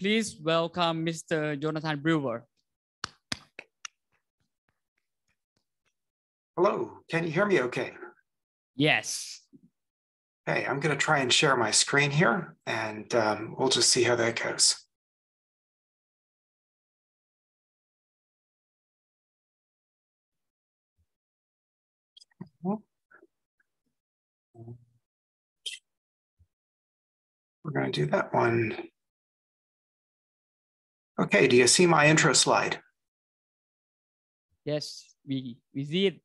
Please welcome Mr. Jonathan Brewer. Hello, can you hear me okay? Yes. Okay, I'm going to try and share my screen here, and we'll just see how that goes. We're going to do that one. Okay, do you see my intro slide? Yes, we see it.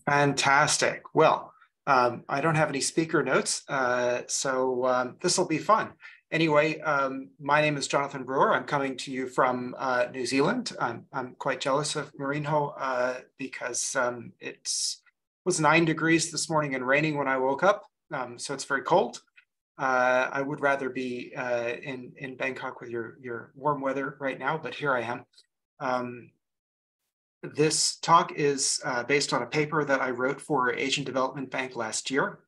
Fantastic. Well, I don't have any speaker notes, so this will be fun. Anyway, my name is Jonathan Brewer. I'm coming to you from New Zealand. I'm quite jealous of Marinho because it was 9 degrees this morning and raining when I woke up, so it's very cold. I would rather be in Bangkok with your warm weather right now, but here I am. This talk is based on a paper that I wrote for Asian Development Bank last year.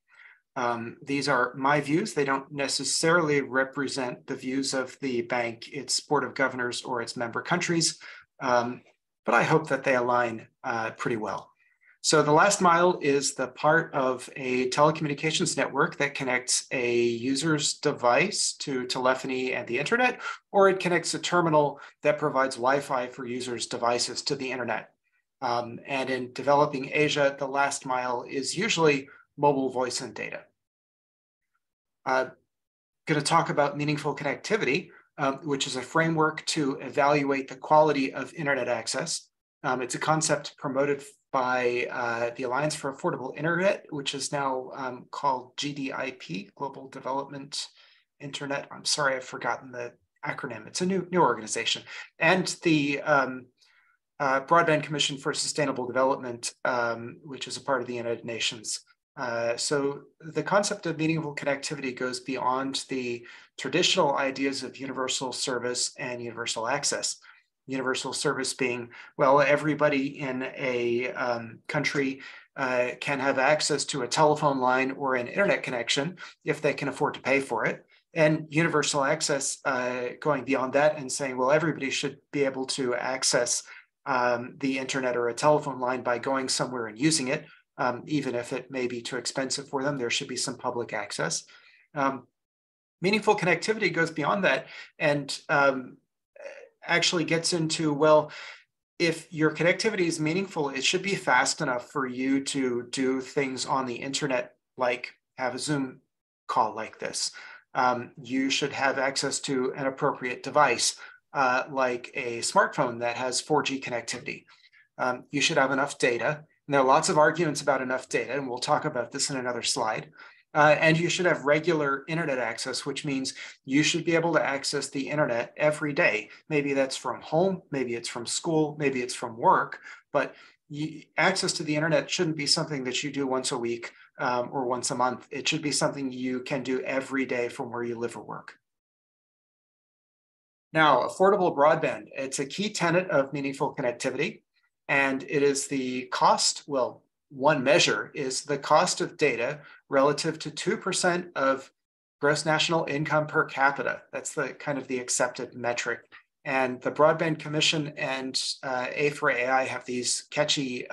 These are my views. They don't necessarily represent the views of the bank, its board of governors, or its member countries, but I hope that they align pretty well. So the last mile is the part of a telecommunications network that connects a user's device to telephony and the internet, or it connects a terminal that provides Wi-Fi for users' devices to the internet. And in developing Asia, the last mile is usually mobile voice and data. Going to talk about meaningful connectivity, which is a framework to evaluate the quality of internet access. It's a concept promoted by the Alliance for Affordable Internet, which is now called GDIP, Global Development Internet. I'm sorry, I've forgotten the acronym. It's a new organization. And the Broadband Commission for Sustainable Development, which is a part of the United Nations. So the concept of meaningful connectivity goes beyond the traditional ideas of universal service and universal access. Universal service being, well, everybody in a country can have access to a telephone line or an internet connection if they can afford to pay for it. And universal access going beyond that and saying, well, everybody should be able to access the internet or a telephone line by going somewhere and using it, even if it may be too expensive for them. There should be some public access. Meaningful connectivity goes beyond that and actually gets into, well, if your connectivity is meaningful, it should be fast enough for you to do things on the internet, like have a Zoom call like this. You should have access to an appropriate device, like a smartphone that has 4G connectivity. You should have enough data. And there are lots of arguments about enough data, and we'll talk about this in another slide. And you should have regular internet access, which means you should be able to access the internet every day. Maybe that's from home, maybe it's from school, maybe it's from work, but access to the internet shouldn't be something that you do once a week or once a month. It should be something you can do every day from where you live or work. Now, affordable broadband, it's a key tenet of meaningful connectivity, and it is the cost, well, one measure is the cost of data relative to 2% of gross national income per capita. That's the kind of the accepted metric. And the Broadband Commission and A4AI have these catchy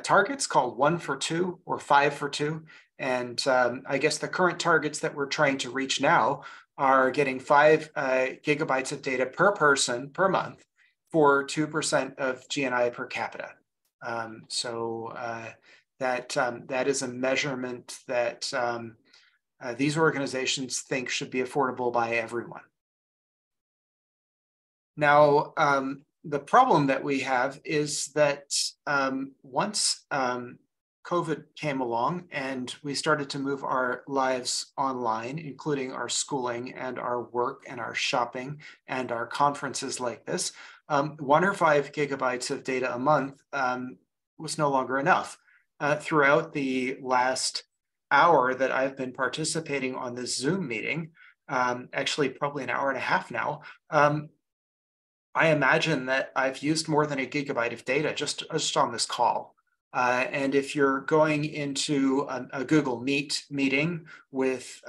targets called 1 for 2 or 5 for 2. And I guess the current targets that we're trying to reach now are getting 5 gigabytes of data per person per month for 2% of GNI per capita. That is a measurement that these organizations think should be affordable by everyone. Now, the problem that we have is that once COVID came along and we started to move our lives online, including our schooling and our work and our shopping and our conferences like this, 1 or 5 gigabytes of data a month was no longer enough. Throughout the last hour that I've been participating on this Zoom meeting, actually probably an hour and a half now, I imagine that I've used more than 1 gigabyte of data just on this call. And if you're going into a Google Meet meeting with,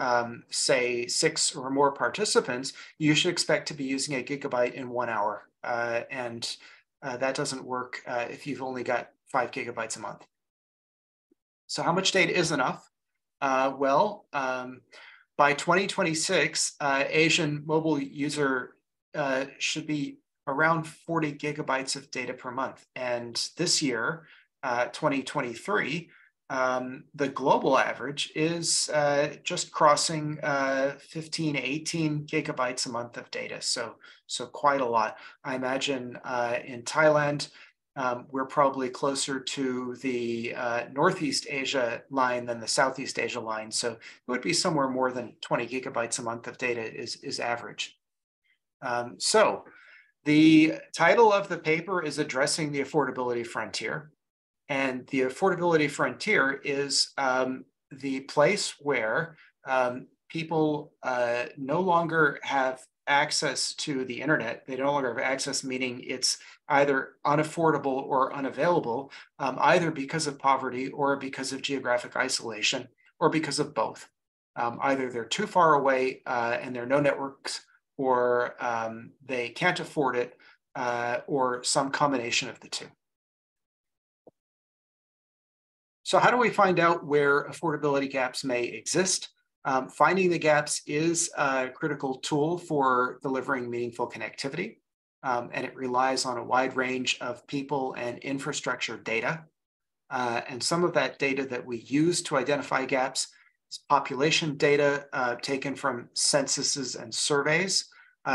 say, 6 or more participants, you should expect to be using a gigabyte in 1 hour. And that doesn't work if you've only got 5 gigabytes a month. So how much data is enough? By 2026, Asian mobile user should be around 40 gigabytes of data per month. And this year, 2023, the global average is just crossing 15 to 18 gigabytes a month of data. So quite a lot. I imagine in Thailand, we're probably closer to the Northeast Asia line than the Southeast Asia line. So it would be somewhere more than 20 gigabytes a month of data is average. So the title of the paper is Addressing the Affordability Frontier. And the affordability frontier is the place where people no longer have access to the internet. They no longer have access, meaning it's either unaffordable or unavailable, either because of poverty or because of geographic isolation or because of both. Either they're too far away and there are no networks, or they can't afford it, or some combination of the two. So how do we find out where affordability gaps may exist? Finding the gaps is a critical tool for delivering meaningful connectivity, and it relies on a wide range of people and infrastructure data. And some of that data that we use to identify gaps is population data taken from censuses and surveys,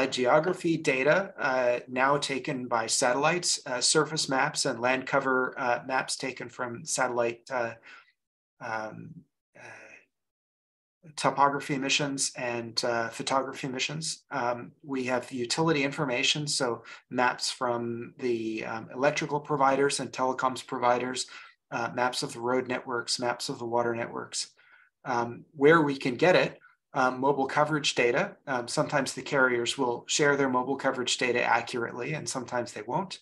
geography data now taken by satellites, surface maps and land cover maps taken from satellite topography missions and photography missions. We have utility information, so maps from the electrical providers and telecoms providers, maps of the road networks, maps of the water networks. Where we can get it, mobile coverage data. Sometimes the carriers will share their mobile coverage data accurately, and sometimes they won't.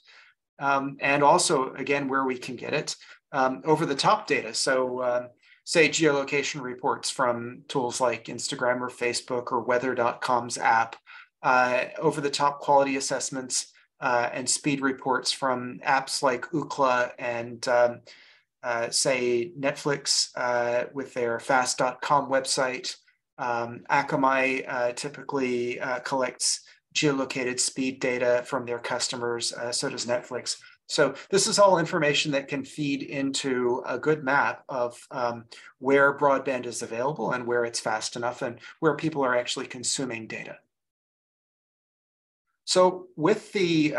And also, again, where we can get it, over-the-top data. So say geolocation reports from tools like Instagram or Facebook or weather.com's app, over-the-top quality assessments and speed reports from apps like Ookla and say Netflix with their fast.com website. Akamai typically collects geolocated speed data from their customers, so does Netflix. So this is all information that can feed into a good map of where broadband is available and where it's fast enough and where people are actually consuming data. So with the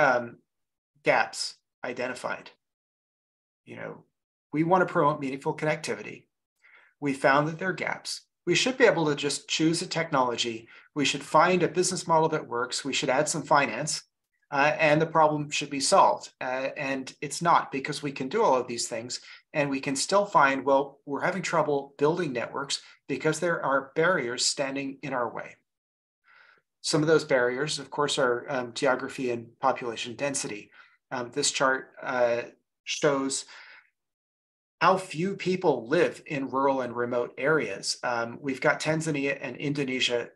gaps identified, we want to promote meaningful connectivity. We found that there are gaps. We should be able to just choose a technology. We should find a business model that works. We should add some finance, and the problem should be solved. And it's not, because we can do all of these things, and we can still find, well, we're having trouble building networks because there are barriers standing in our way. Some of those barriers, of course, are geography and population density. This chart shows how few people live in rural and remote areas. We've got Tanzania and Indonesia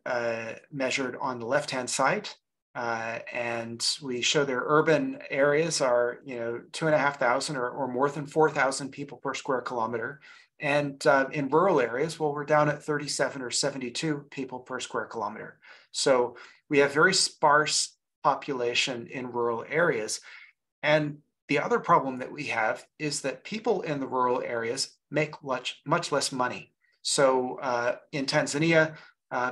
measured on the left-hand side, and we show their urban areas are 2,500 or more than 4,000 people per square kilometer. And in rural areas, well, we're down at 37 or 72 people per square kilometer. So we have very sparse population in rural areas. And the other problem that we have is that people in the rural areas make much less money. So in Tanzania,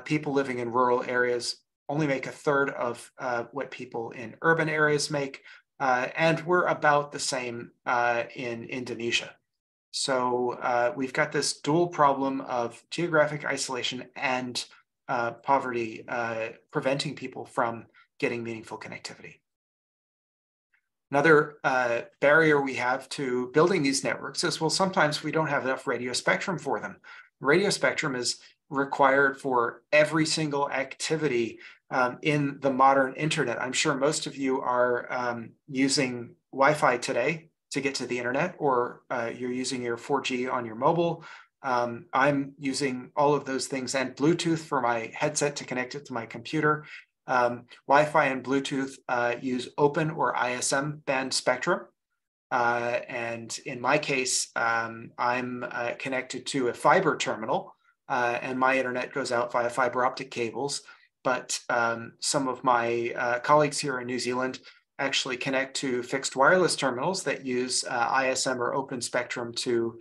people living in rural areas only make 1/3 of what people in urban areas make. And we're about the same in Indonesia. So we've got this dual problem of geographic isolation and poverty preventing people from getting meaningful connectivity. Another barrier we have to building these networks is, well, sometimes we don't have enough radio spectrum for them. Radio spectrum is required for every single activity in the modern internet. I'm sure most of you are using Wi-Fi today. to get to the internet, or you're using your 4G on your mobile. I'm using all of those things and Bluetooth for my headset to connect it to my computer. Wi-Fi and Bluetooth use open or ISM band spectrum. And in my case, I'm connected to a fiber terminal, and my internet goes out via fiber optic cables. But some of my colleagues here in New Zealand actually connect to fixed wireless terminals that use ISM or open spectrum to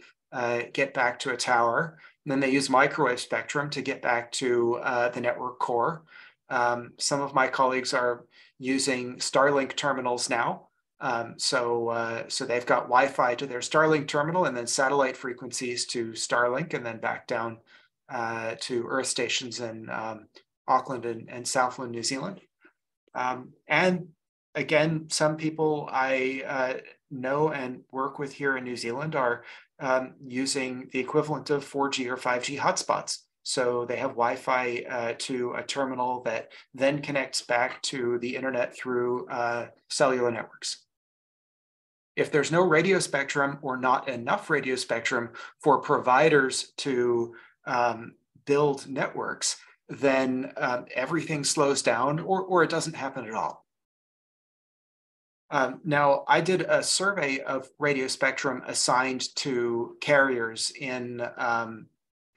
get back to a tower. And then they use microwave spectrum to get back to the network core. Some of my colleagues are using Starlink terminals now. So they've got Wi-Fi to their Starlink terminal and then satellite frequencies to Starlink and then back down to Earth stations in Auckland and Southland, New Zealand. And again, some people I know and work with here in New Zealand are using the equivalent of 4G or 5G hotspots. So they have Wi-Fi to a terminal that then connects back to the internet through cellular networks. If there's no radio spectrum or not enough radio spectrum for providers to build networks, then everything slows down or it doesn't happen at all. Now, I did a survey of radio spectrum assigned to carriers in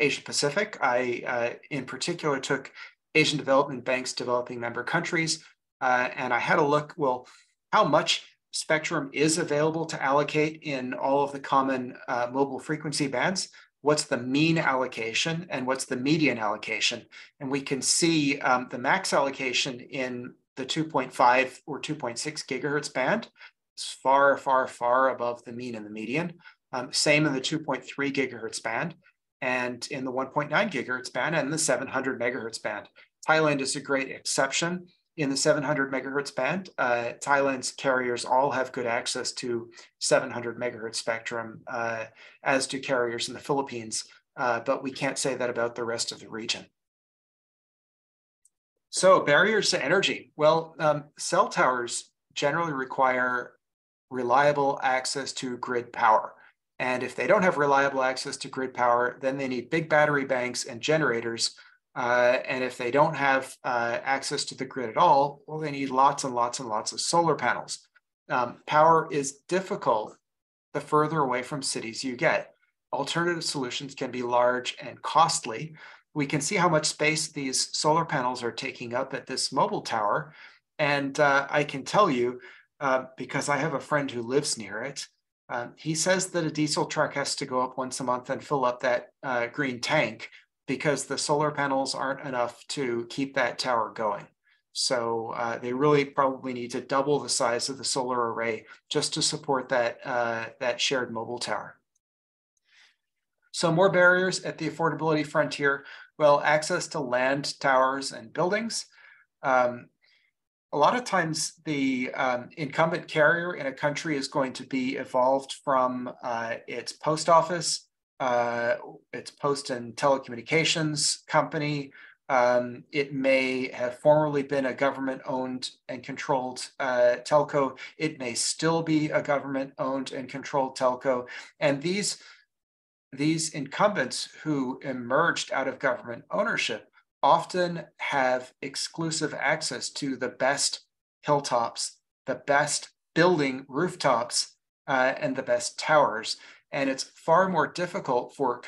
Asia Pacific. I, in particular, took Asian Development Bank's developing member countries, and I had a look, well, how much spectrum is available to allocate in all of the common mobile frequency bands, what's the mean allocation, and what's the median allocation. And we can see the max allocation in the 2.5 or 2.6 gigahertz band is far, far, far above the mean and the median. Same in the 2.3 gigahertz band, and in the 1.9 gigahertz band and the 700 megahertz band. Thailand is a great exception. In the 700 megahertz band, Thailand's carriers all have good access to 700 megahertz spectrum, as do carriers in the Philippines, but we can't say that about the rest of the region. So barriers to energy. Well, cell towers generally require reliable access to grid power. And if they don't have reliable access to grid power, then they need big battery banks and generators. And if they don't have access to the grid at all, well, they need lots and lots and lots of solar panels. Power is difficult the further away from cities you get. Alternative solutions can be large and costly. We can see how much space these solar panels are taking up at this mobile tower. And I can tell you, because I have a friend who lives near it, he says that a diesel truck has to go up once a month and fill up that green tank because the solar panels aren't enough to keep that tower going. So they really probably need to double the size of the solar array just to support that, that shared mobile tower. So more barriers at the affordability frontier. Well, access to land, towers, and buildings. A lot of times the incumbent carrier in a country is going to be evolved from its post office, its post and telecommunications company. It may have formerly been a government-owned and controlled telco. It may still be a government-owned and controlled telco. And these incumbents who emerged out of government ownership often have exclusive access to the best hilltops, the best building rooftops, and the best towers. And it's far more difficult for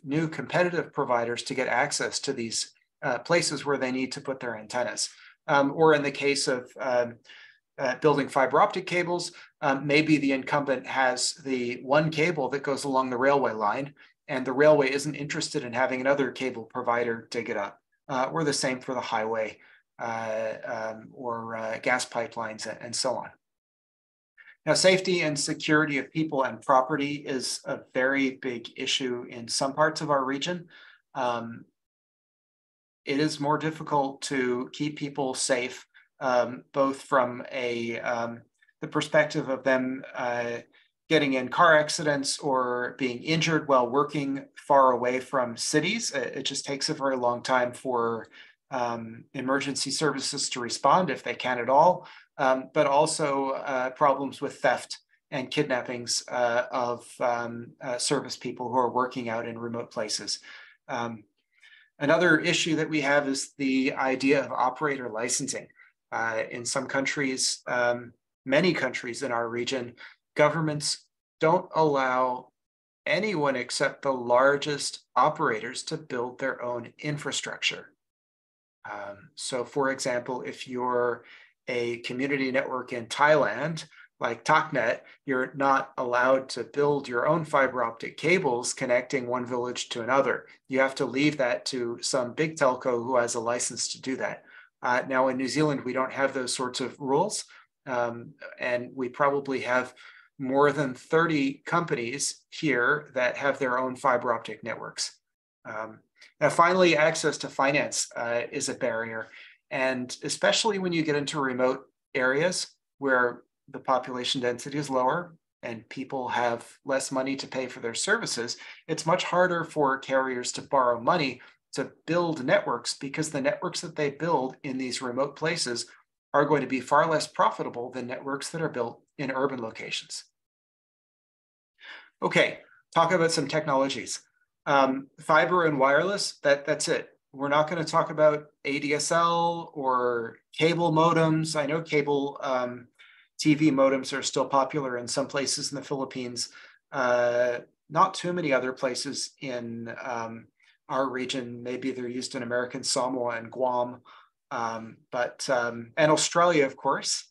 new competitive providers to get access to these places where they need to put their antennas. Or in the case of building fiber optic cables, maybe the incumbent has the one cable that goes along the railway line, and the railway isn't interested in having another cable provider dig it up. Or the same for the highway or gas pipelines and so on. Now, safety and security of people and property is a very big issue in some parts of our region. It is more difficult to keep people safe, both from the perspective of them getting in car accidents or being injured while working far away from cities. It just takes a very long time for emergency services to respond if they can at all, but also problems with theft and kidnappings of service people who are working out in remote places. Another issue that we have is the idea of operator licensing. In some countries, many countries in our region, governments don't allow anyone except the largest operators to build their own infrastructure. So for example, if you're a community network in Thailand, like TalkNet, you're not allowed to build your own fiber optic cables connecting one village to another. You have to leave that to some big telco who has a license to do that. Now in New Zealand, we don't have those sorts of rules. And we probably have more than 30 companies here that have their own fiber optic networks. Now, finally, access to finance is a barrier. And especially when you get into remote areas where the population density is lower and people have less money to pay for their services, it's much harder for carriers to borrow money to build networks, because the networks that they build in these remote places are going to be far less profitable than networks that are built in urban locations. Okay, talk about some technologies. Fiber and wireless, that's it. We're not going to talk about ADSL or cable modems. I know cable TV modems are still popular in some places in the Philippines. Not too many other places in our region. Maybe they're used in American Samoa and Guam, and Australia, of course.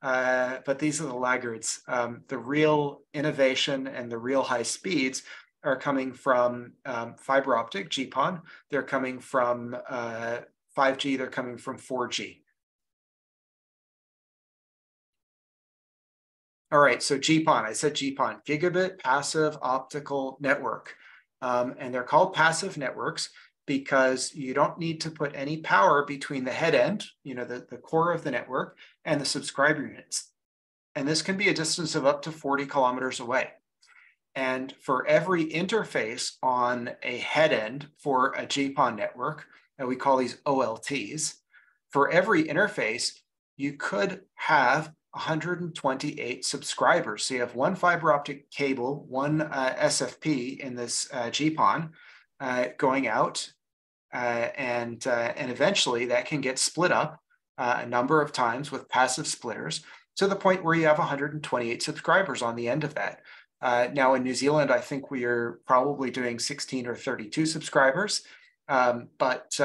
But these are the laggards. The real innovation and the real high speeds are coming from fiber optic, GPON. They're coming from 5G, they're coming from 4G. All right, so GPON, I said GPON, Gigabit Passive Optical Network. And they're called passive networks because you don't need to put any power between the head end, the core of the network, and the subscriber units. And this can be a distance of up to 40 kilometers away. And for every interface on a head end for a GPON network, and we call these OLTs, for every interface, you could have 128 subscribers. So you have one fiber optic cable, one SFP in this GPON going out, and eventually that can get split up a number of times with passive splitters to the point where you have 128 subscribers on the end of that. Now in New Zealand, I think we are probably doing 16 or 32 subscribers, but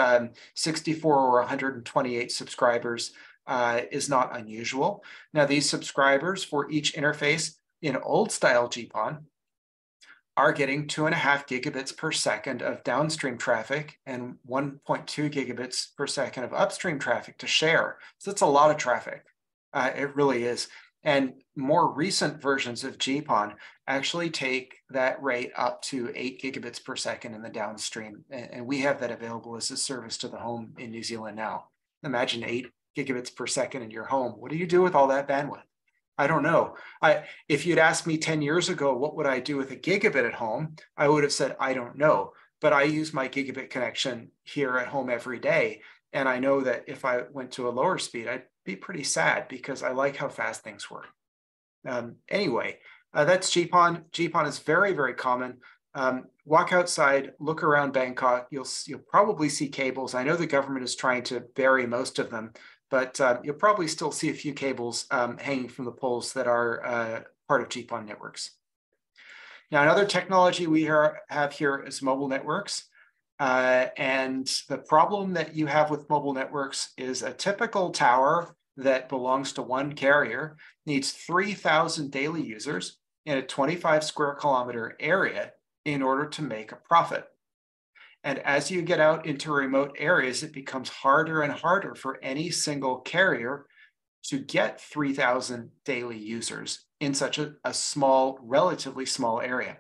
64 or 128 subscribers is not unusual. Now these subscribers for each interface in old style GPON are getting 2.5 gigabits per second of downstream traffic and 1.2 gigabits per second of upstream traffic to share. So that's a lot of traffic. It really is. And more recent versions of GPON actually take that rate up to 8 gigabits per second in the downstream. And we have that available as a service to the home in New Zealand now. Imagine 8 gigabits per second in your home. What do you do with all that bandwidth? I don't know. If you'd asked me 10 years ago, what would I do with a gigabit at home? I would have said, I don't know. But I use my gigabit connection here at home every day. And I know that if I went to a lower speed, I'd be pretty sad because I like how fast things work. Anyway, that's GPON. GPON is very, very common. Walk outside, look around Bangkok, you'll probably see cables. I know the government is trying to bury most of them, but you'll probably still see a few cables hanging from the poles that are part of GPON networks. Now, another technology we have here is mobile networks. And the problem that you have with mobile networks is a typical tower that belongs to one carrier needs 3,000 daily users in a 25 square kilometer area in order to make a profit. And as you get out into remote areas, it becomes harder and harder for any single carrier to get 3,000 daily users in such a small, relatively small area.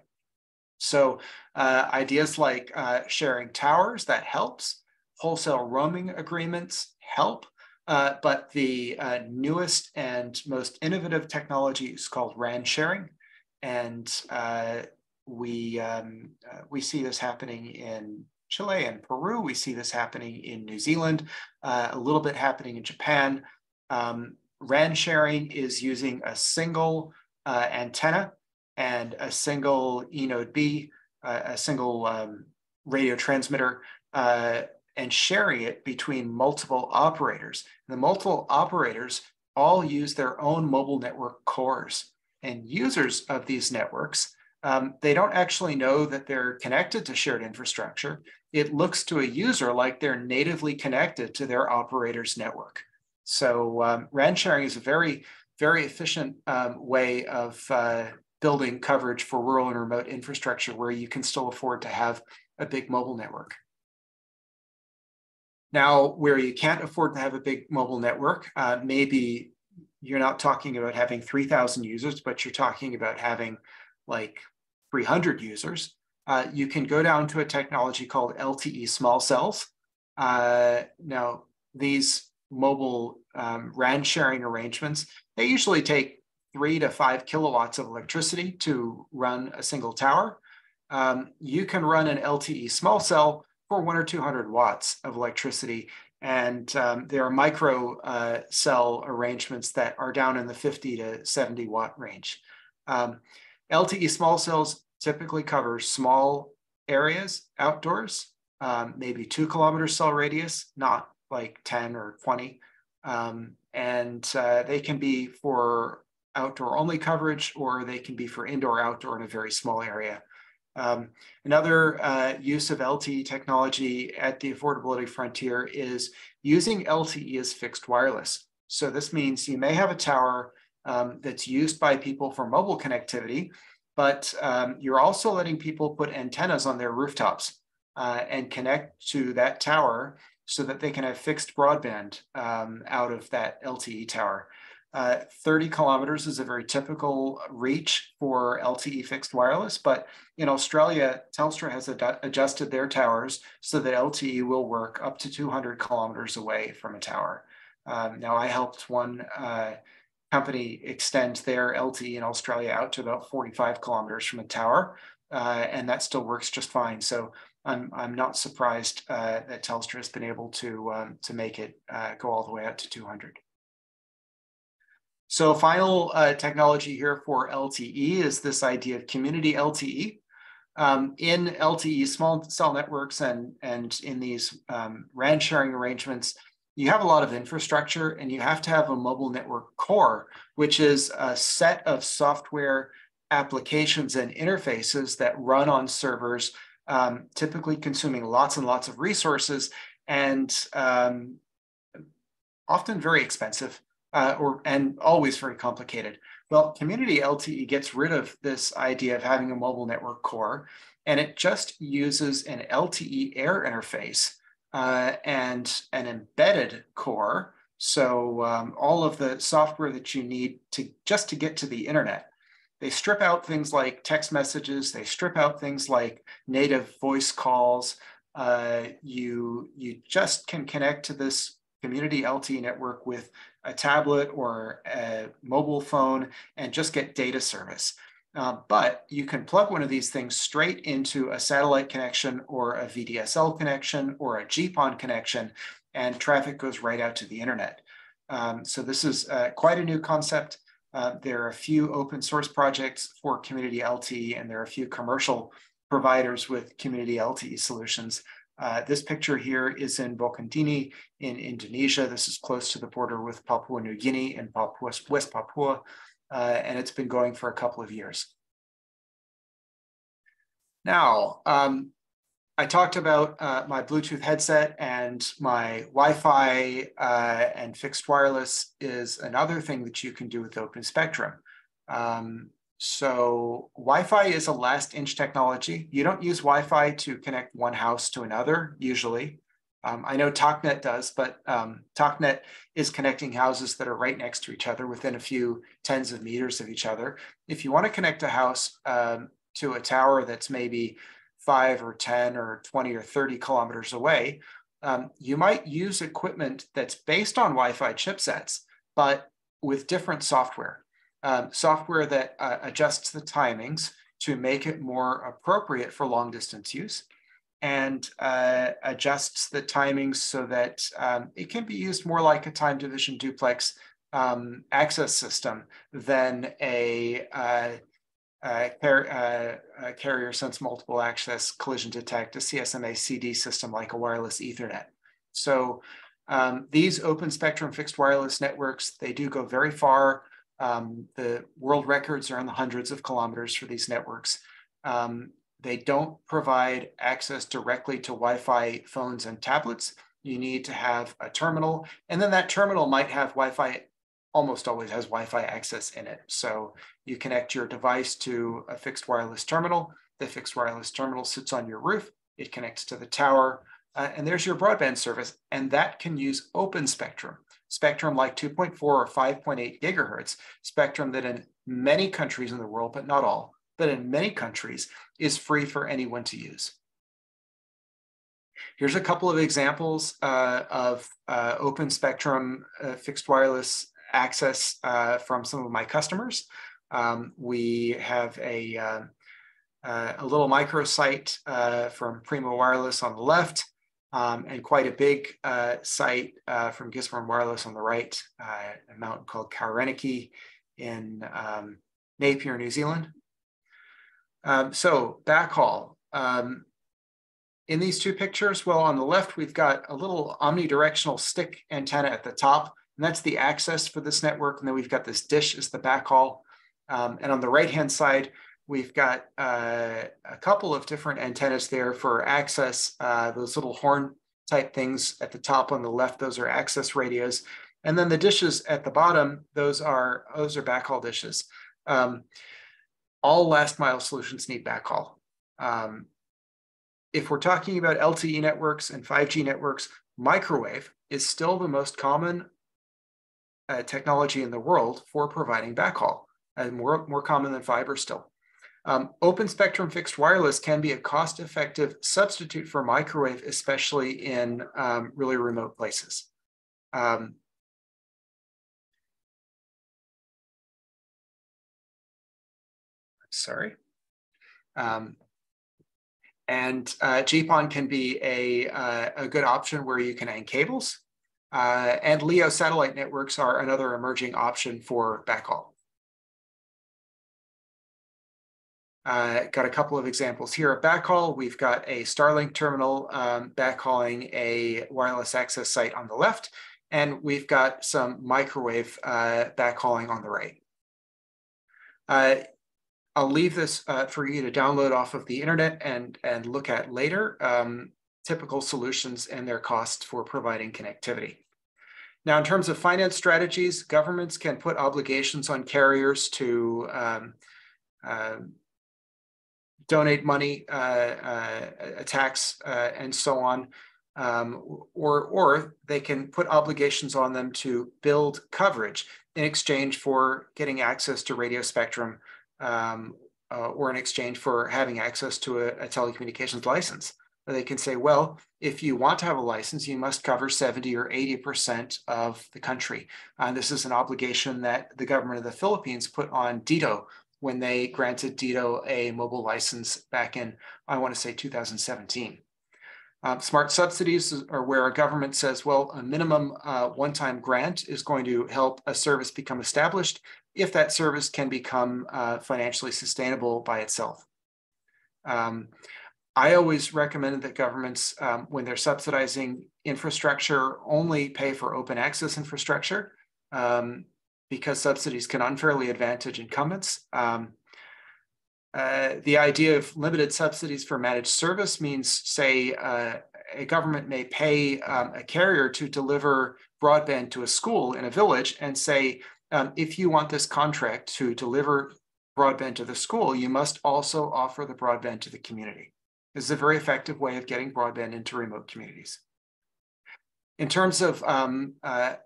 So ideas like sharing towers, that helps. Wholesale roaming agreements help. But the newest and most innovative technology is called RAN sharing. And we see this happening in Chile and Peru. We see this happening in New Zealand, a little bit happening in Japan. RAN sharing is using a single antenna and a single eNode B, a single radio transmitter, and sharing it between multiple operators. The multiple operators all use their own mobile network cores, and users of these networks, they don't actually know that they're connected to shared infrastructure. It looks to a user like they're natively connected to their operator's network. So RAN sharing is a very, very efficient way of building coverage for rural and remote infrastructure where you can still afford to have a big mobile network. Now, where you can't afford to have a big mobile network, maybe you're not talking about having 3,000 users, but you're talking about having like 300 users. You can go down to a technology called LTE small cells. Now, these mobile RAN sharing arrangements, they usually take 3 to 5 kilowatts of electricity to run a single tower. You can run an LTE small cell for 100 or 200 watts of electricity. And there are micro cell arrangements that are down in the 50 to 70 watt range. LTE small cells typically cover small areas outdoors, maybe 2 kilometer cell radius, not like 10 or 20. And they can be for outdoor only coverage, or they can be for indoor outdoor in a very small area. Another use of LTE technology at the affordability frontier is using LTE as fixed wireless. So this means you may have a tower that's used by people for mobile connectivity, but you're also letting people put antennas on their rooftops and connect to that tower so that they can have fixed broadband out of that LTE tower. 30 kilometers is a very typical reach for LTE fixed wireless, but in Australia, Telstra has adjusted their towers so that LTE will work up to 200 kilometers away from a tower. Now, I helped one company extend their LTE in Australia out to about 45 kilometers from a tower, and that still works just fine. So I'm not surprised that Telstra has been able to make it go all the way out to 200. So final technology here for LTE is this idea of community LTE. In LTE small cell networks and in these RAN sharing arrangements, you have a lot of infrastructure and you have to have a mobile network core, which is a set of software applications and interfaces that run on servers, typically consuming lots and lots of resources and often very expensive. And always very complicated. Well, community LTE gets rid of this idea of having a mobile network core, and it just uses an LTE air interface and an embedded core. So all of the software that you need to get to the internet. They strip out things like text messages. They strip out things like native voice calls. You just can connect to this community LTE network with a tablet or a mobile phone and just get data service. But you can plug one of these things straight into a satellite connection or a VDSL connection or a GPON connection, and traffic goes right out to the internet. So this is quite a new concept. There are a few open source projects for community LTE, and there are a few commercial providers with community LTE solutions. This picture here is in Bokandini in Indonesia. This is close to the border with Papua New Guinea and West Papua, and it's been going for a couple of years. Now, I talked about my Bluetooth headset, and my Wi-Fi and fixed wireless is another thing that you can do with Open Spectrum. So Wi-Fi is a last inch technology. You don't use Wi-Fi to connect one house to another, usually. I know TalkNet does, but TalkNet is connecting houses that are right next to each other within a few tens of meters of each other. If you want to connect a house to a tower that's maybe 5 or 10 or 20 or 30 kilometers away, you might use equipment that's based on Wi-Fi chipsets, but with different software. Software that adjusts the timings to make it more appropriate for long distance use, and adjusts the timings so that it can be used more like a time division duplex access system than a carrier sense multiple access collision detect, a CSMA CD system like a wireless Ethernet. So these open spectrum fixed wireless networks, they do go very far. The world records are in the hundreds of kilometers for these networks. They don't provide access directly to Wi-Fi phones and tablets. You need to have a terminal, and then that terminal might have Wi-Fi, almost always has Wi-Fi access in it. So you connect your device to a fixed wireless terminal. The fixed wireless terminal sits on your roof. It connects to the tower, and there's your broadband service. And that can use open spectrum, spectrum like 2.4 or 5.8 gigahertz, spectrum that in many countries in the world, but not all, but in many countries is free for anyone to use. Here's a couple of examples of open spectrum fixed wireless access from some of my customers. We have a little microsite from Primo Wireless on the left, and quite a big site from Gisborne Wireless on the right, a mountain called Kaureniki in Napier, New Zealand. So backhaul. In these two pictures, well, on the left, we've got a little omnidirectional stick antenna at the top, and that's the access for this network. And then we've got this dish as the backhaul. And on the right-hand side, we've got a couple of different antennas there for access. Those little horn type things at the top on the left, those are access radios. And then the dishes at the bottom, those are backhaul dishes. All last mile solutions need backhaul. If we're talking about LTE networks and 5G networks, microwave is still the most common technology in the world for providing backhaul, and more common than fiber still. Open spectrum fixed wireless can be a cost-effective substitute for microwave, especially in really remote places. Sorry. And GPON can be a good option where you can hang cables. And LEO satellite networks are another emerging option for backhaul. Got a couple of examples here of backhaul. We've got a Starlink terminal backhauling a wireless access site on the left, and we've got some microwave backhauling on the right. I'll leave this for you to download off of the internet and look at later, typical solutions and their costs for providing connectivity. Now, in terms of finance strategies, governments can put obligations on carriers to donate money, a tax, and so on, or they can put obligations on them to build coverage in exchange for getting access to radio spectrum, or in exchange for having access to a telecommunications license. They can say, well, if you want to have a license, you must cover 70 or 80% of the country. And this is an obligation that the government of the Philippines put on DITO when they granted DITO a mobile license back in, I want to say, 2017. Smart subsidies are where a government says, well, a minimum one-time grant is going to help a service become established if that service can become financially sustainable by itself. I always recommend that governments, when they're subsidizing infrastructure, only pay for open access infrastructure because subsidies can unfairly advantage incumbents. The idea of limited subsidies for managed service means, say, a government may pay a carrier to deliver broadband to a school in a village and say, if you want this contract to deliver broadband to the school, you must also offer the broadband to the community. This is a very effective way of getting broadband into remote communities. In terms of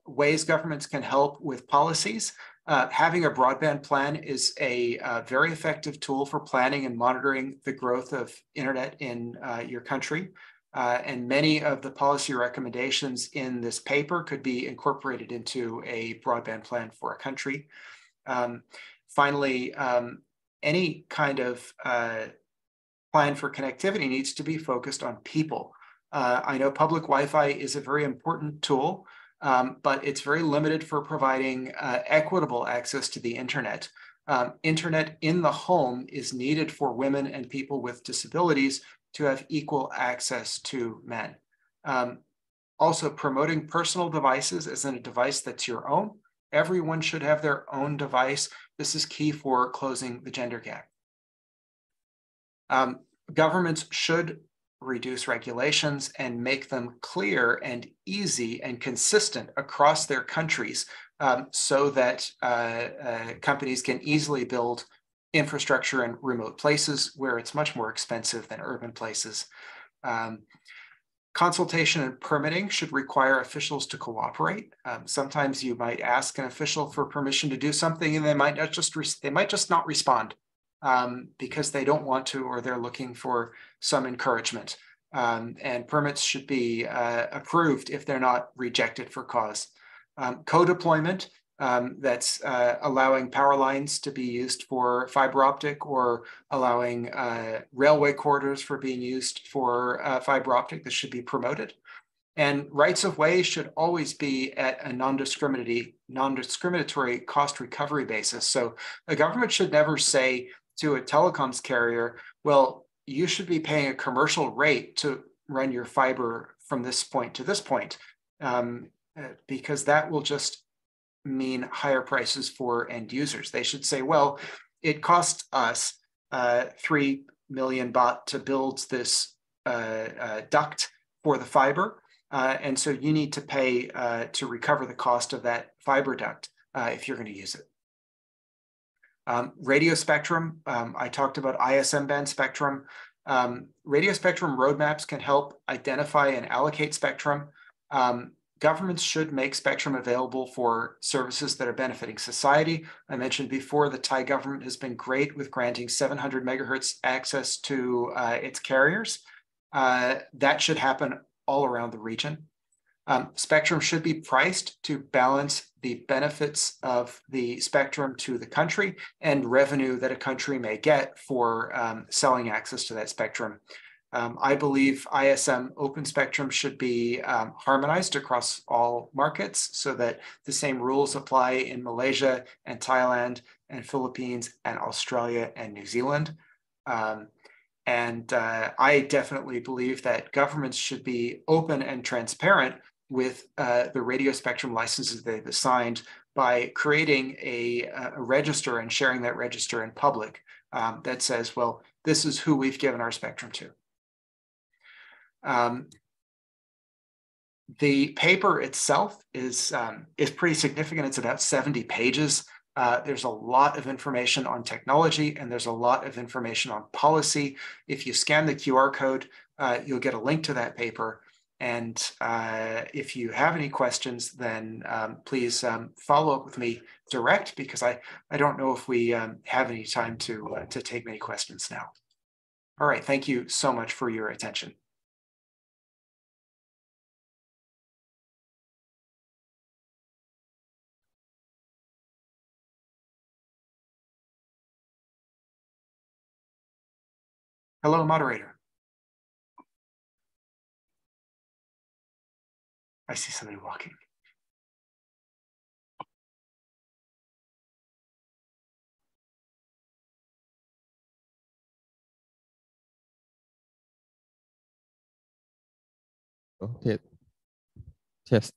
ways governments can help with policies, having a broadband plan is a very effective tool for planning and monitoring the growth of internet in your country. And many of the policy recommendations in this paper could be incorporated into a broadband plan for a country. Finally, any kind of plan for connectivity needs to be focused on people. I know public Wi-Fi is a very important tool, but it's very limited for providing equitable access to the internet. Internet in the home is needed for women and people with disabilities to have equal access to men. Also, promoting personal devices as in a device that's your own. Everyone should have their own device. This is key for closing the gender gap. Governments should reduce regulations and make them clear and easy and consistent across their countries so that companies can easily build infrastructure in remote places where it's much more expensive than urban places. Consultation and permitting should require officials to cooperate. Sometimes you might ask an official for permission to do something and they might just not respond because they don't want to or they're looking for some encouragement. And permits should be approved if they're not rejected for cause. Co-deployment, that's allowing power lines to be used for fiber optic or allowing railway corridors for being used for fiber optic. This should be promoted. And rights of way should always be at a non-discriminatory cost recovery basis. So the government should never say to a telecoms carrier, well, you should be paying a commercial rate to run your fiber from this point to this point, because that will just mean higher prices for end users. They should say, well, it cost us 3 million baht to build this duct for the fiber. And so you need to pay to recover the cost of that fiber duct if you're going to use it. Radio spectrum, I talked about ISM band spectrum. Radio spectrum roadmaps can help identify and allocate spectrum. Governments should make spectrum available for services that are benefiting society. I mentioned before the Thai government has been great with granting 700 megahertz access to its carriers. That should happen all around the region. Spectrum should be priced to balance the benefits of the spectrum to the country and revenue that a country may get for selling access to that spectrum. I believe ISM open spectrum should be harmonized across all markets so that the same rules apply in Malaysia and Thailand and Philippines and Australia and New Zealand. I definitely believe that governments should be open and transparent with the radio spectrum licenses they've assigned by creating a register and sharing that register in public that says, well, this is who we've given our spectrum to. The paper itself is pretty significant. It's about 70 pages. There's a lot of information on technology and there's a lot of information on policy. If you scan the QR code, you'll get a link to that paper. And if you have any questions, then please follow up with me direct because I don't know if we have any time to take many questions now. All right, thank you so much for your attention. Hello, moderator. I see somebody walking. Okay. Yes.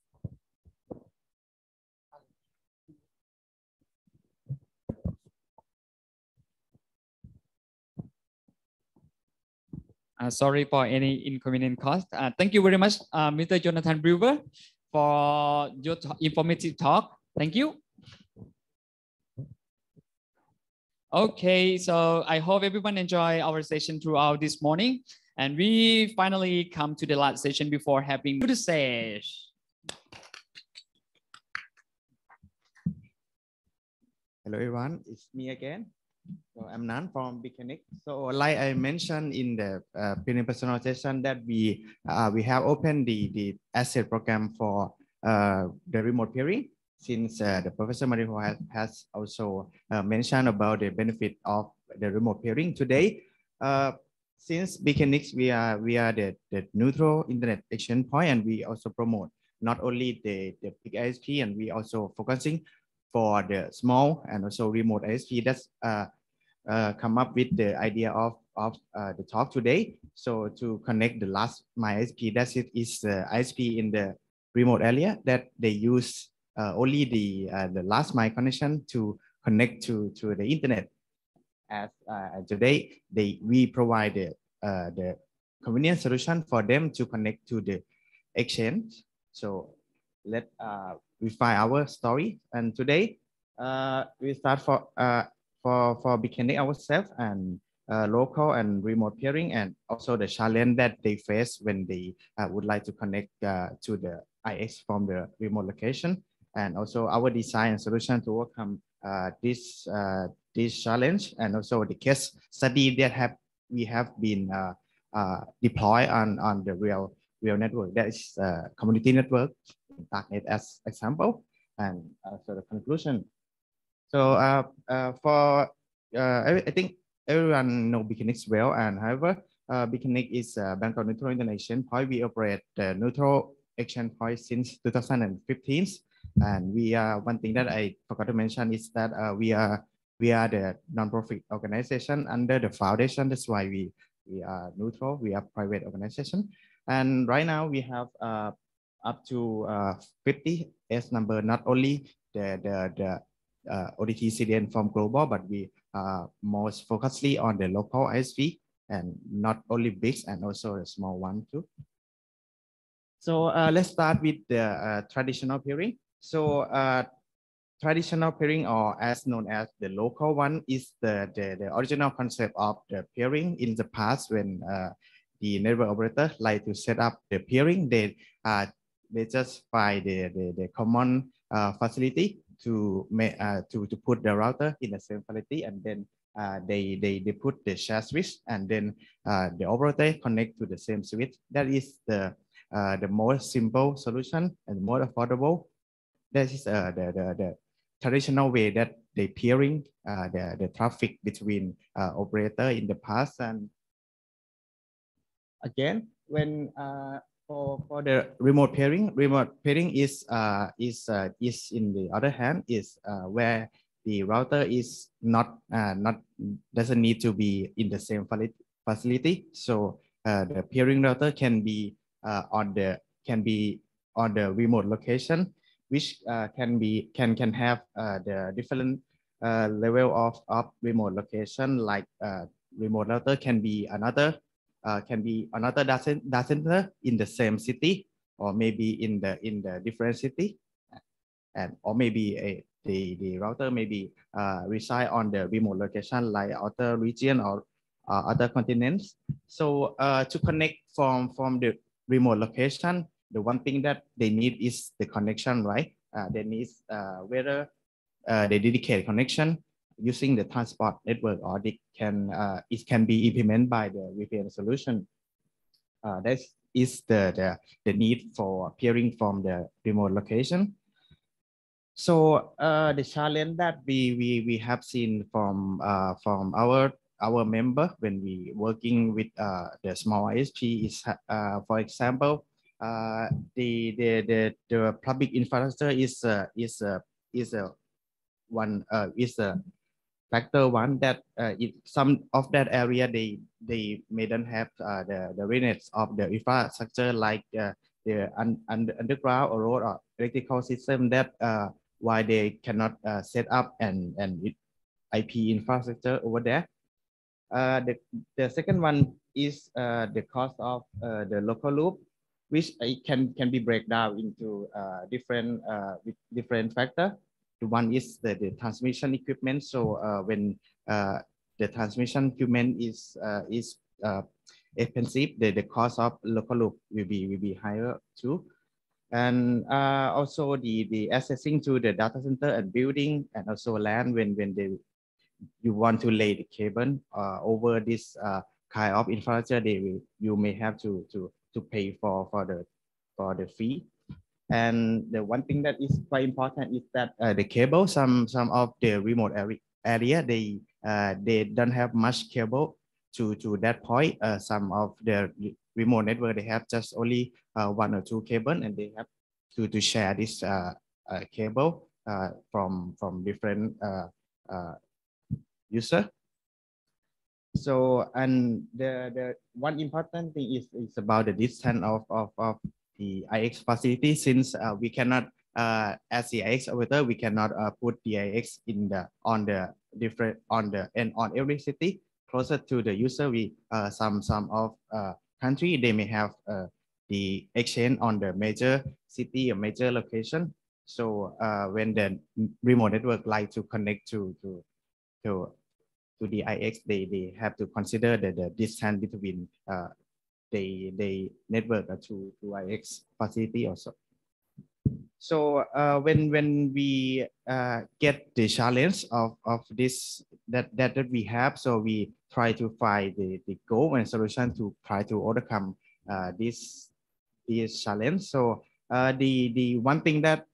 Sorry for any inconvenient cost. Thank you very much, Mr. Jonathan Brewer, for your informative talk. Thank you. Okay, so I hope everyone enjoy our session throughout this morning. And we finally come to the last session before having the session. Hello everyone, it's me again. So I'm Nan from BKNIX. So like I mentioned in the personal session that we have opened the asset program for the remote peering since the Professor Mariho has also mentioned about the benefit of the remote peering today. Since BKNIX, we are the neutral internet exchange point and we also promote not only the big ISP, and we also focusing for the small and also remote ISP. That's come up with the idea of the talk today. So to connect the last mile ISP, that is the ISP in the remote area that they use only the last mile connection to connect to the internet. As today, we provide the convenient solution for them to connect to the exchange. So let we find our story, and today we start for BKNIX ourselves and local and remote peering, and also the challenge that they face when they would like to connect to the IX from the remote location, and also our design and solution to overcome this challenge, and also the case study that we have been deployed on the real network, that is community network, darknet as example, and so the conclusion. So I think everyone know BKNIX well, and however, BKNIX is a Bangkok Neutral International Point. We operate the neutral exchange point since 2015, and we are, one thing that I forgot to mention is that we are the non-profit organization under the foundation. That's why we are neutral. We are private organization, and right now we have up to 50 S number, not only the ODT CDN from global, but we most focusedly on the local ISP, and not only big, and also the small one too. So let's start with the traditional peering. So traditional peering, or as known as the local one, is the original concept of the peering in the past. When the network operator like to set up the peering, they just find the common facility to put the router in the same facility, and then they put the share switch, and then the operator connect to the same switch. That is the most simple solution and more affordable. That is the traditional way that they peering the traffic between operator in the past. And again, when for the remote peering is in the other hand is where the router is not doesn't need to be in the same facility. So the peering router can be on the remote location, which can have the different level of remote location. Like remote router can be another data center in the same city, or maybe in the different city, and or maybe the router maybe reside on the remote location like other region or other continents. So to connect from the remote location, the one thing that they need is the connection, right? They need whether they dedicate connection using the transport network, or it can be implemented by the VPN solution. That is the need for peering from the remote location. So the challenge that we have seen from our member when we working with the small ISP is, for example, the public infrastructure is a factor one, that some of that area they may not have the readiness of the infrastructure, like the underground or road or electrical system, that why they cannot set up and IP infrastructure over there. The second one is the cost of the local loop, which it can be break down into different factor. The one is the transmission equipment. So when the transmission equipment is expensive, the cost of local loop will be higher too. And also the accessing to the data center and building, and also land, when you want to lay the cable over this kind of infrastructure, you may have to pay for the fee. And the one thing that is quite important is that the cable, some of the remote area they don't have much cable to that point. Some of the remote network, they have just only one or two cable, and they have to share this cable from different user. So, and the one important thing is about the distance of the IX facility, since we cannot as the IX operator, we cannot put the IX in the on every city closer to the user. We some of country, they may have the exchange on the major city or major location. So when the remote network like to connect to the IX, they have to consider the distance between the network to IX facility also. So when we get the challenge of this that we have, so we try to find the goal and solution to try to overcome this challenge. So the one thing that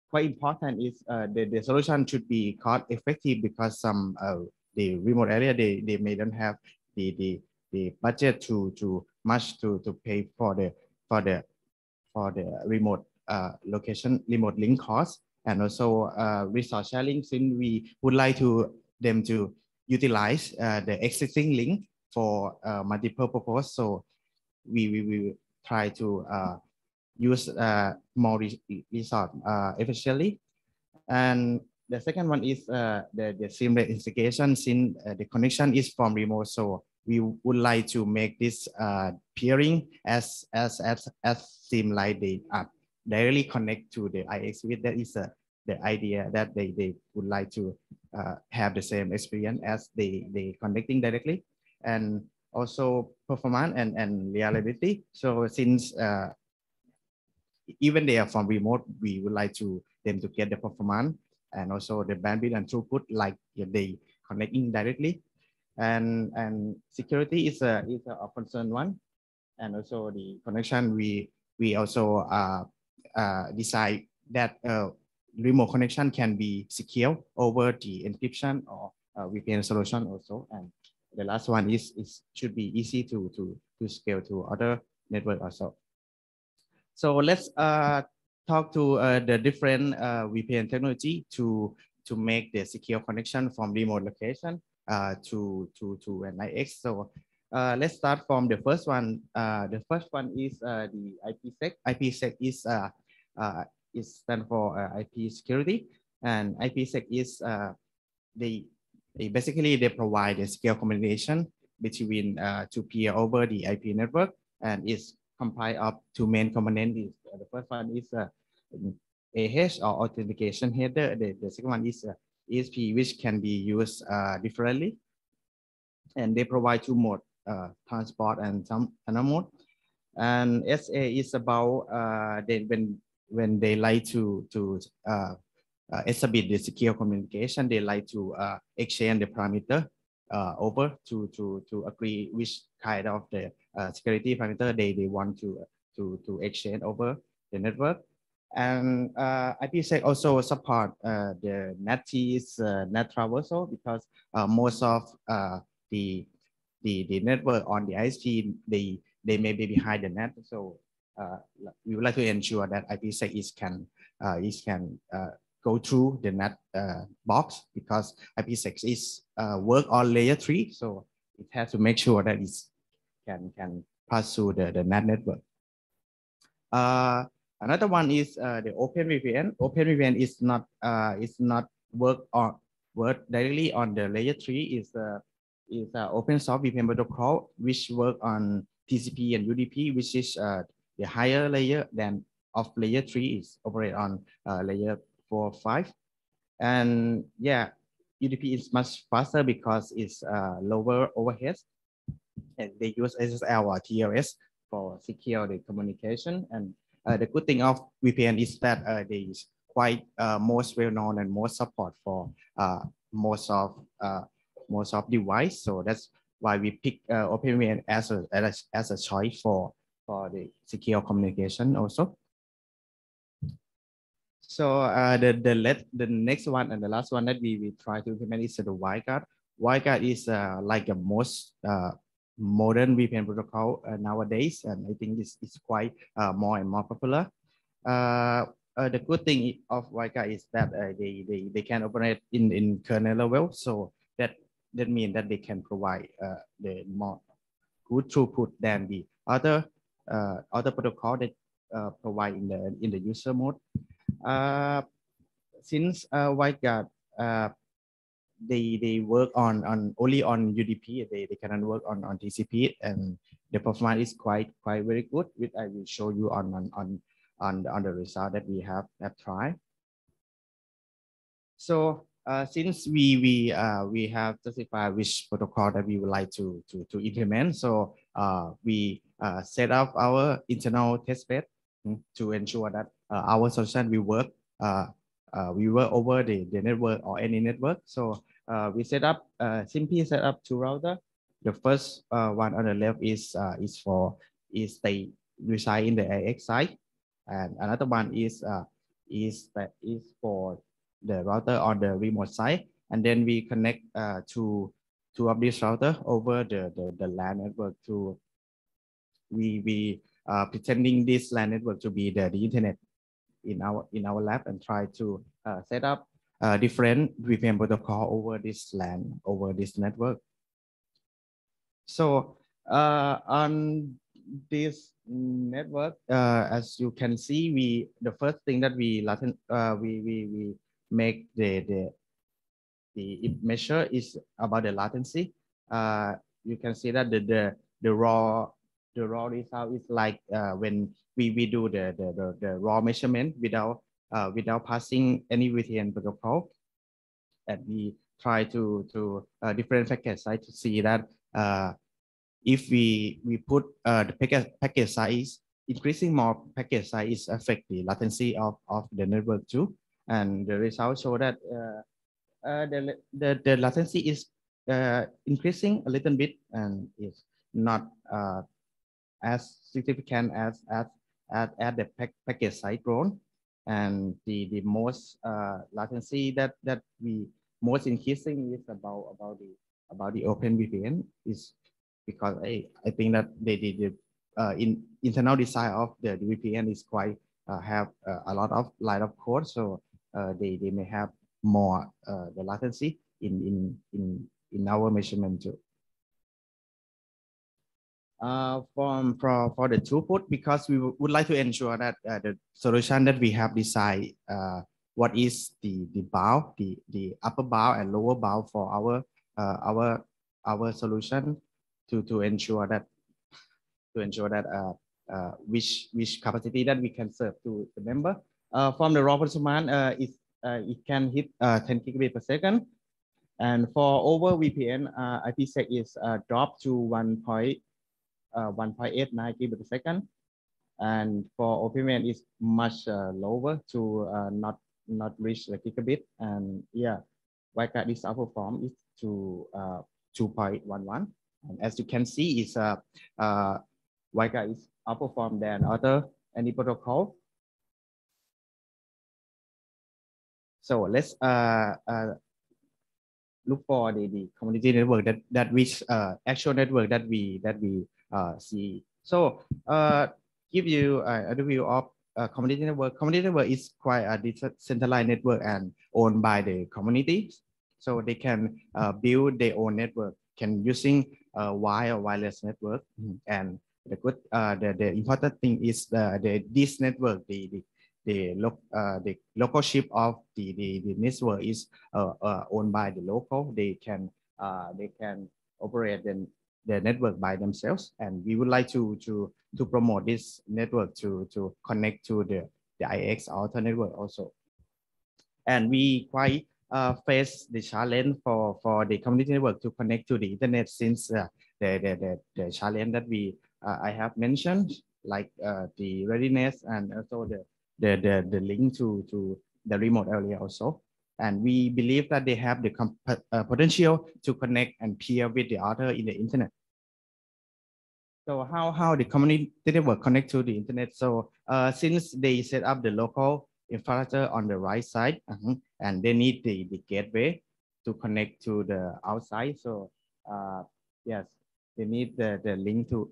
quite important is the solution should be cost effective, because some the remote area they may don't have the budget to much to pay for the remote location, remote link cost, and also resource sharing, since we would like them to utilize the existing link for multiple purpose. So we try to use more resource efficiently. And the second one is the seamless integration, since the connection is from remote. So we would like to make this peering as seem like they directly connect to the IX with. That is the idea that they would like to have the same experience as they connecting directly, and also performance and reliability. So since even they are from remote, we would like them to get the performance and also the bandwidth and throughput like they connecting directly. And security is a concern one, and also the connection we also decide that remote connection can be secure over the encryption or VPN solution also. And the last one is should be easy to scale to other network also. So let's talk to the different VPN technology to make the secure connection from remote location to an IX. So let's start from the first one. The first one is the IPsec. IPsec is stand for IP security, and IPsec is basically they provide a secure communication between two peer over the IP network, and it's comprised of two main components. The first one is AH or authentication header. The second one is ISP, which can be used differently, and they provide two modes, transport and some another mode. And SA is about when they like to establish the secure communication, they like to exchange the parameter over to agree which kind of the security parameter they want to exchange over the network. And IPsec also support the NAT's net traversal, because most of the network on the ISP they may be behind the net. So we would like to ensure that IPsec can go through the net box, because IPsec is work on layer 3, so it has to make sure that it can pass through the net network. Another one is the OpenVPN. OpenVPN is not work directly on the layer 3. Is open source VPN protocol which work on TCP and UDP, which is the higher layer than of layer 3 is operate on layer 4 or 5. And yeah, UDP is much faster because it's lower overhead, and they use SSL or TLS for secure the communication. And the good thing of VPN is that they is quite most well known and most support for most of device. So that's why we pick OpenVPN as a choice for the secure communication also. So the next one and the last one that we try to implement is the WireGuard. WireGuard is like the most modern VPN protocol nowadays, and I think this is quite more and more popular. The good thing of WiFi is that they can operate in kernel level, so that means that they can provide the more good throughput than the other protocol that provide in the user mode. Since WiFi they work on only on UDP, they cannot work on TCP, and the performance is quite very good, which I will show you on the result that we have tried. So since we have specified which protocol that we would like to implement, so we set up our internal test bed to ensure that our solution will work. We work over the network or any network. So we simply set up two routers. The first one on the left is they reside in the AX side, and another one is for the router on the remote side, and then we connect two of these router over the LAN network to we pretending this LAN network to be the internet in our lab, and try to set up different VPN protocol over this LAN, over this network. So on this network, as you can see, the first thing that we make the measure is about the latency. You can see that the raw result is like when we do the raw measurement without passing any VPN protocol, and we try to different packet size to see that if we put the packet size, increasing more packet size affect the latency of the network too, and the results show that the latency is increasing a little bit, and is not as significant as the packet size grown. And the most latency that we most increasing is about the OpenVPN, is because I think that the internal design of the VPN is quite have a lot of line of code, so they may have more the latency in our measurement too. For the throughput, because we would like to ensure that the solution that we have designed, what is the bound, the upper bound and lower bound for our solution, to ensure that which capacity that we can serve to the member. From the raw performance, it can hit 10 gigabit per second, and for over VPN, IPsec is dropped to 1.89 gigabit per second, and for OpenVPN is much lower to not reach the gigabit. And yeah, Wi-Fi is outperform is to 2.11, and as you can see, is Wi-Fi is outperform than any protocol. So let's look for the community network that which actual network that we see. So give you a review of community network. Community network is quite a decentralized network and owned by the communities, so they can build their own network, can using wire or wireless network. And the important thing is this network, the local chip of the network is owned by the local. They can operate the network by themselves, and we would like to promote this network to connect to the IX outer network also. And we quite face the challenge for the community network to connect to the internet, since the challenge that I have mentioned, like the readiness and also the link to the remote area also. And we believe that they have the potential to connect and peer with the other in the internet. So how the community network connect to the internet? So since they set up the local infrastructure on the right side, and they need the gateway to connect to the outside. So yes, they need the link to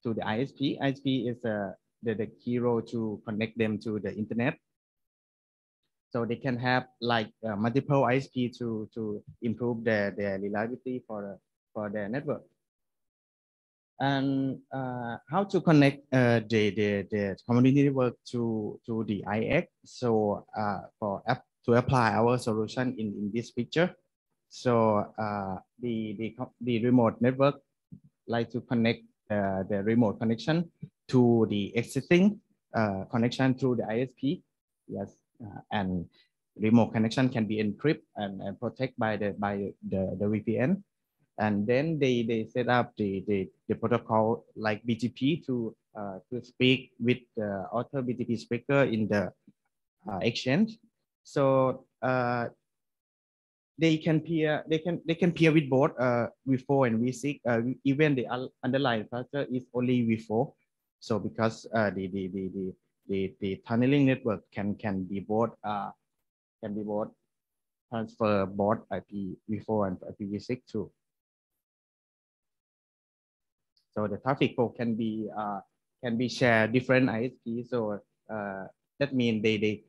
the ISP. ISP is the key role to connect them to the internet. So they can have like multiple ISP to improve their reliability for their network. And how to connect the community network to the IX. So to apply our solution in this picture. So the remote network like to connect the remote connection to the existing connection through the ISP. Yes, and remote connection can be encrypted and protected by the VPN. And then they set up the protocol like BGP to speak with the other BGP speaker in the exchange. So they can pair with both V4 and V6. Even the underlying cluster is only V4. So because the tunneling network can be both transfer both IPv4 and IPv6 too. So the traffic flow can be shared different ISPs. So that means they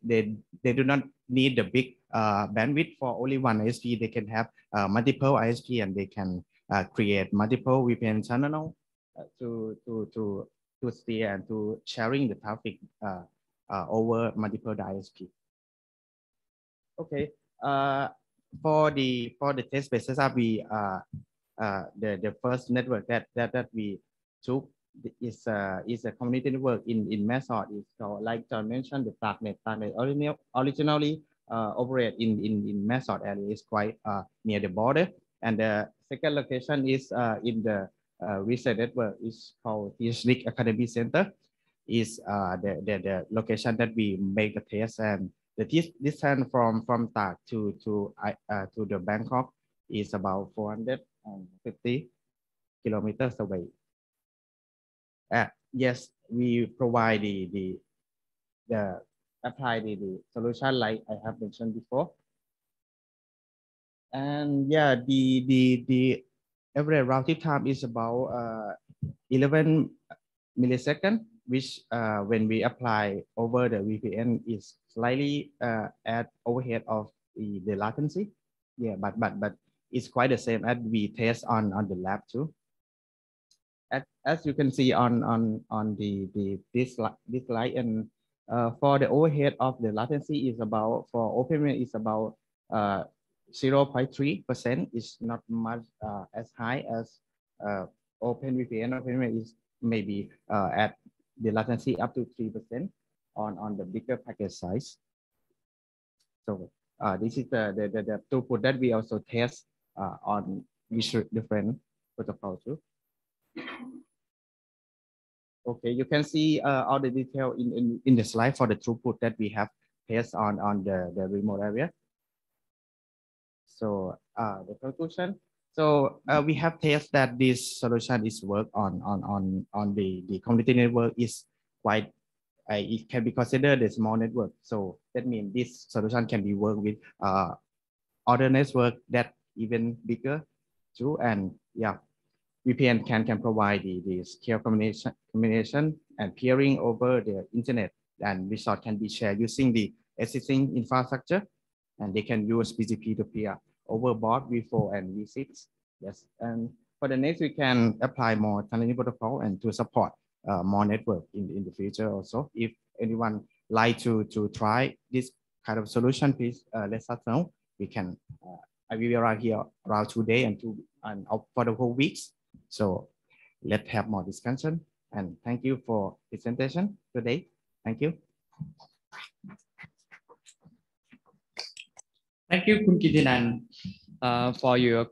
do not need the big bandwidth for only one ISP. They can have multiple ISP and they can create multiple VPN channel to steer and to sharing the traffic over multiple ISP. Okay. For the test basis, we the first network that we took is a community network in Mesot. Is called, like John mentioned, the Darknet. Darknet originally operate in Mesot area, is quite near the border. And the second location is in the research network, is called ISPs Academy Center. Is the location that we make the test, and the distance from Tak to the Bangkok is about 450 kilometers away. Yes, we provide the apply the solution like I have mentioned before. And yeah, the average routing time is about 11 milliseconds, which when we apply over the VPN is slightly at overhead of the latency. Yeah, but it's quite the same as we test on the lab too. As you can see on this slide, and for the overhead of the latency is about, for OpenVPN is about 0.3%. Is not much as high as OpenVPN. OpenVPN is maybe at the latency up to 3% on the bigger package size. So this is the throughput that we also test on different protocols too. Okay, you can see all the detail in the slide for the throughput that we have test on the remote area. So the conclusion. So we have tested that this solution is work on the community network is quite. It can be considered a small network. So that means this solution can be worked with other network that even bigger too. And yeah, VPN can provide the secure communication and peering over the internet, and result can be shared using the existing infrastructure, and they can use BGP to peer over both V4 and V6. Yes, and for the next, we can apply more tunneling protocol and to support more network in the future also. If anyone like to try this kind of solution, please let us know. We can. I will be around here around today and for the whole weeks. So let's have more discussion. And thank you for presentation today. Thank you. Thank you, Kun Kittinan, for your